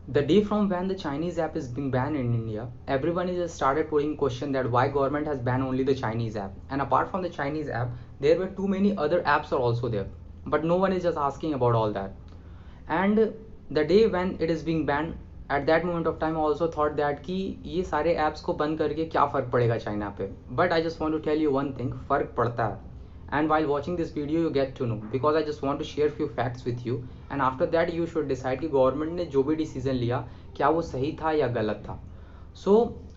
The day from when the Chinese app is being banned in India, everyone is just started putting question that why government has banned only the Chinese app. And apart from the Chinese app, there were too many other apps are also there. But no one is just asking about all that. And the day when it is being banned, at that moment of time I also thought that कि ये सारे apps को बंद करके क्या फ़र्क पड़ेगा China पे. But I just want to tell you one thing, फ़र्क पड़ता है. And while watching this video you get to know, because I just want to share few facts with you, and after that you should decide कि government ने जो भी decision लिया क्या वो सही था या गलत था. So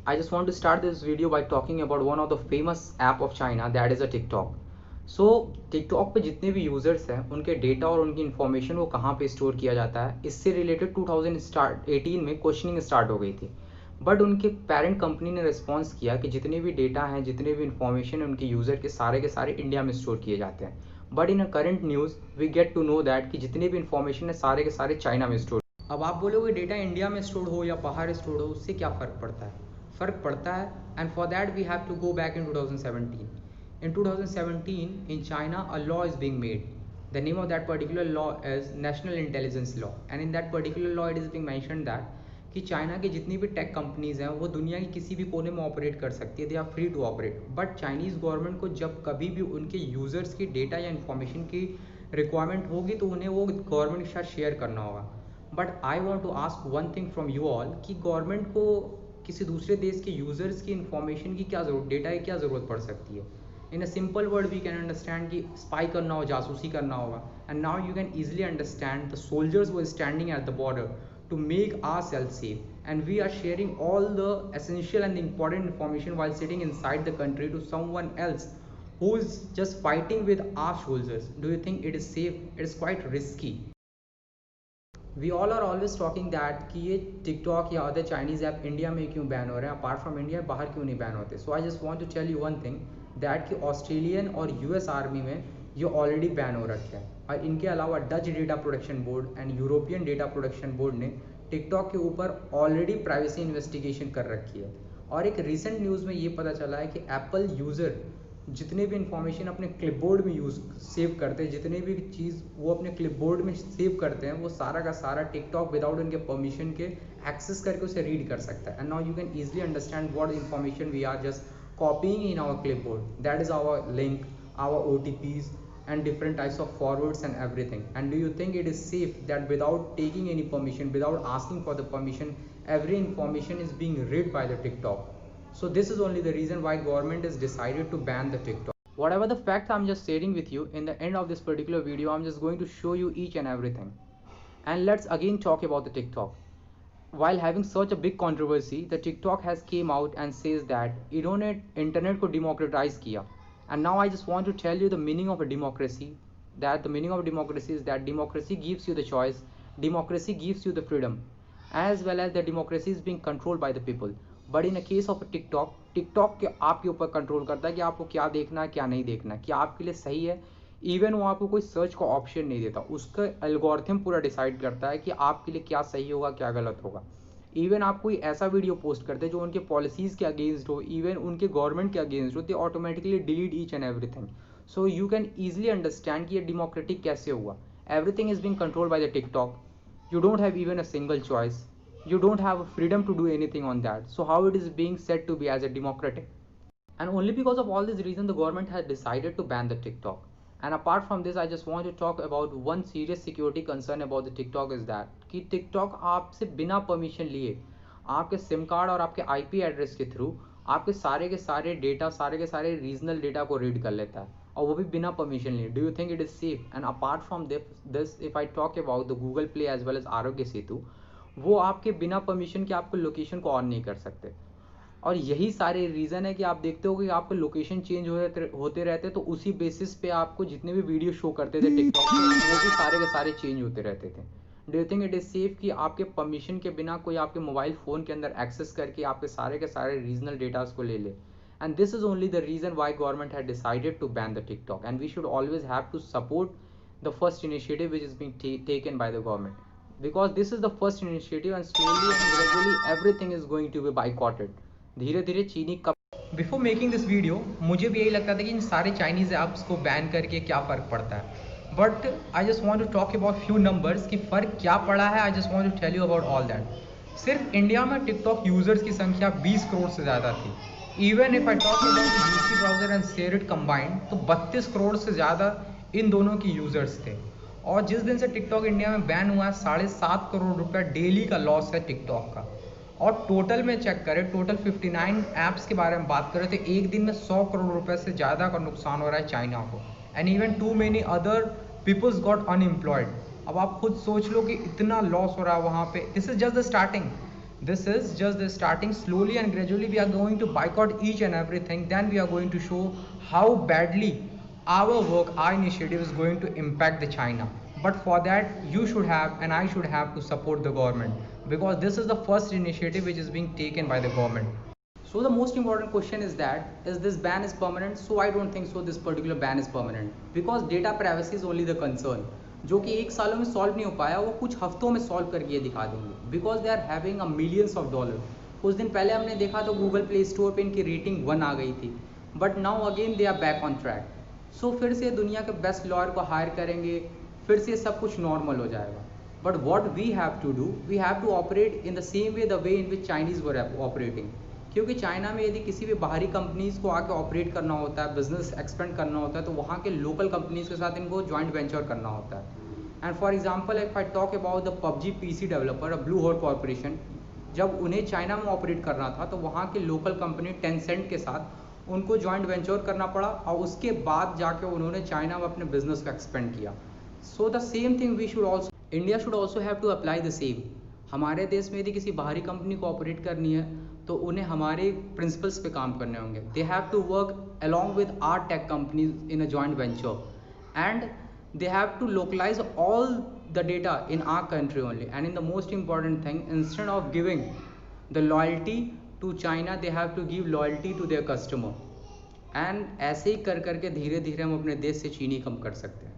I just want to start this video by talking about one of the famous app of China, that is a TikTok. So TikTok पे जितने भी यूज़र्स हैं उनके डेटा और उनकी इन्फॉर्मेशन वो कहाँ पे स्टोर किया जाता है, इससे रिलेटेड 2018 में क्वेश्चनिंग स्टार्ट हो गई थी. बट उनके पेरेंट कंपनी ने रिस्पॉन्स किया कि जितने भी डेटा हैं, जितने भी इन्फॉर्मेशन है उनके यूज़र के सारे इंडिया में स्टोर किए जाते हैं. But in a current news we get to know that कि जितने भी इन्फॉर्मेशन है सारे के सारे चाइना में स्टोर. अब आप बोलोगे डेटा इंडिया में स्टोर हो या बाहर स्टोर हो उससे क्या फ़र्क पड़ता है. फ़र्क पड़ता है, and for that we have to go back in 2017. In 2017, in China, a law is being made. The name of that particular law is National Intelligence Law. And in that particular law, it is being mentioned that कि China की जितनी भी tech companies हैं वो दुनिया के किसी भी कोने में ऑपरेट कर सकती है. They are free to operate. But Chinese government को जब कभी भी उनके यूज़र्स की डेटा या इन्फॉर्मेशन की रिक्वायरमेंट होगी तो उन्हें वो गवर्नमेंट के साथ शेयर करना होगा. But I want to ask one thing from you all कि गवर्नमेंट को किसी दूसरे देश के यूज़र्स की इन्फॉर्मेशन की क्या ज़रूरत, डेटा की क्या ज़रूरत पड़ सकती है. In a simple word we can understand कि स्पाई करना हो, जासूसी करना होगा. And now you can easily understand the soldiers were standing at the border to make ourselves safe, and we are sharing all the essential and important information while sitting inside the country to someone else who is just fighting with our soldiers. Do you think it is safe? It is quite risky. We all are always talking that कि ये TikTok या other Chinese app India में क्यों ban हो रहे हैं, apart from India बाहर क्यों नहीं बैन होते. So I just want to tell you one thing that कि ऑस्ट्रेलियन और यूएस आर्मी में ये ऑलरेडी बैन हो रखे हैं. और इनके अलावा Dutch data protection board and European data protection board ने टिकटॉक के ऊपर ऑलरेडी प्राइवेसी इन्वेस्टिगेशन कर रखी है. और एक रिसेंट न्यूज़ में ये पता चला है कि एप्पल यूज़र जितने भी इंफॉर्मेशन अपने क्लिपबोर्ड में यूज़ सेव करते हैं, जितने भी चीज़ वो अपने क्लिपबोर्ड में सेव करते हैं, वो सारा का सारा टिकटॉक विदाउट उनके परमिशन के एक्सेस करके उसे रीड कर सकता है. And now you can easily understand what information we are just copying in our clipboard. That is our link, our OTPs and different types of forwards and everything. And do you think it is safe that without taking any permission, without asking for the permission, every information is being read by the TikTok? So this is only the reason why government has decided to ban the TikTok. Whatever the facts I'm just sharing with you, in the end of this particular video I'm just going to show you each and everything. And let's again talk about the TikTok. While having such a big controversy, the TikTok has came out and says that इन्होंने internet को democratize किया. And now I just want to tell you the meaning of a democracy. That the meaning of democracy is that democracy gives you the choice, democracy gives you the freedom, as well as the democracy is being controlled by the people. But in case of TikTok, TikTok के आपके ऊपर control करता है कि आपको क्या देखना है क्या नहीं देखना है, क्या आपके लिए सही है. इवन वो आपको कोई सर्च का ऑप्शन नहीं देता, उसका एल्गोरिथम पूरा डिसाइड करता है कि आपके लिए क्या सही होगा क्या गलत होगा. इवन आप कोई ऐसा वीडियो पोस्ट करते हैं जो उनके पॉलिसीज़ के अगेंस्ट हो, इवन उनके गवर्नमेंट के अगेंस्ट हो, they automatically delete each and everything. So you can easily understand कि ये डेमोक्रेटिक कैसे हुआ. Everything is being controlled by the TikTok. You don't have even a single choice. You don't have a freedom to do anything on that. So how it is being said to be as a democratic? And only because of all this reason the government has decided to ban the TikTok. And apart from this I just want to talk about one serious security concern about the TikTok is that कि TikTok आपसे बिना permission लिए आपके SIM card और आपके IP address के through आपके सारे डेटा, सारे के सारे रीजनल डेटा को रीड कर लेता है, और वो भी बिना परमिशन लिए. Do you think it is safe? And apart from this if I talk about the Google Play as well as Aarogya Setu, वो आपके बिना परमिशन के आपको लोकेशन को ऑन नहीं कर सकते. और यही सारे रीज़न है कि आप देखते हो कि आपके लोकेशन चेंज होते रहते, तो उसी बेसिस पे आपको जितने भी वीडियो शो करते थे टिकटॉक पे वो भी सारे के सारे चेंज होते रहते थे. Do you think it is safe कि आपके परमिशन के बिना कोई आपके मोबाइल फ़ोन के अंदर एक्सेस करके आपके सारे के सारे रीजनल डेटास को ले ले? And this is only the reason why government had decided to ban the TikTok, and we should always have to support the first initiative which is being taken by the government, because this is the first initiative and slowly and gradually everything is going to be boycotted. धीरे धीरे चीनी कब. Before making this video मुझे भी यही लगता था कि इन सारे चाइनीज़ ऐप्स को बैन करके क्या फ़र्क पड़ता है. But I just want to talk about few numbers कि फ़र्क क्या पड़ा है. I just want to tell you about all that. सिर्फ इंडिया में टिकटॉक यूज़र्स की संख्या 20 करोड़ से ज़्यादा थी. Even if I talk about UC browser and share it combined, तो 32 करोड़ से ज़्यादा इन दोनों की यूज़र्स थे. और जिस दिन से टिकटॉक इंडिया में बैन हुआ है, 7.5 करोड़ रुपया डेली का लॉस है टिकटॉक का. और टोटल में चेक करें, टोटल 59 ऐप्स के बारे में बात करें तो एक दिन में 100 करोड़ रुपए से ज़्यादा का नुकसान हो रहा है चाइना को. And even too many other peoples got unemployed. अब आप खुद सोच लो कि इतना लॉस हो रहा है वहाँ पे. This is just the starting. This is just the starting. Slowly and gradually we are going to boycott each and everything. Then we are going to show how badly our work, our initiative is going to impact the China. But for that you should have and I should have to support the government, because this is the first initiative which is being taken by the government. So the most important question is that is this ban is permanent? So I don't think so this particular ban is permanent, because data privacy is only the concern, जो कि एक सालों में solve नहीं हो पाया, वो कुछ हफ्तों में सॉल्व करके ये दिखा देंगे, because they are having a millions of dollar. कुछ दिन पहले हमने देखा तो गूगल प्ले स्टोर पे इनकी रेटिंग 1 आ गई थी, but now again they are back on track. So फिर से दुनिया के बेस्ट लॉयर को हायर करेंगे, फिर से सब कुछ नॉर्मल हो जाएगा. But what we have to do, we have to operate in the same way the way in which Chinese were operating. क्योंकि चाइना में यदि किसी भी बाहरी कंपनीज़ को आके ऑपरेट करना होता है, बिजनेस एक्सपेंड करना होता है, तो वहाँ के लोकल कंपनीज़ के साथ इनको जॉइंट वेंचर करना होता है. And for example if I talk about the PUBG PC developer Bluehole Corporation, जब उन्हें चाइना में ऑपरेट करना था तो वहाँ के लोकल कंपनी टेंसेंट के साथ उनको जॉइंट वेंचर करना पड़ा, और उसके बाद जाके उन्होंने चाइना में अपने बिजनेस को एक्सपेंड किया. So the same thing we should also, India should also have to apply the same. हमारे देश में यदि किसी बाहरी कंपनी को ऑपरेट करनी है तो उन्हें हमारे प्रिंसिपल्स पे काम करने होंगे. They have to work along with our tech companies in a joint venture, and they have to localize all the data in our country only. And in the most important thing, instead of giving the loyalty to China, they have to give loyalty to their customer. And ऐसे ही कर करके धीरे धीरे हम अपने देश से चीनी कम कर सकते हैं.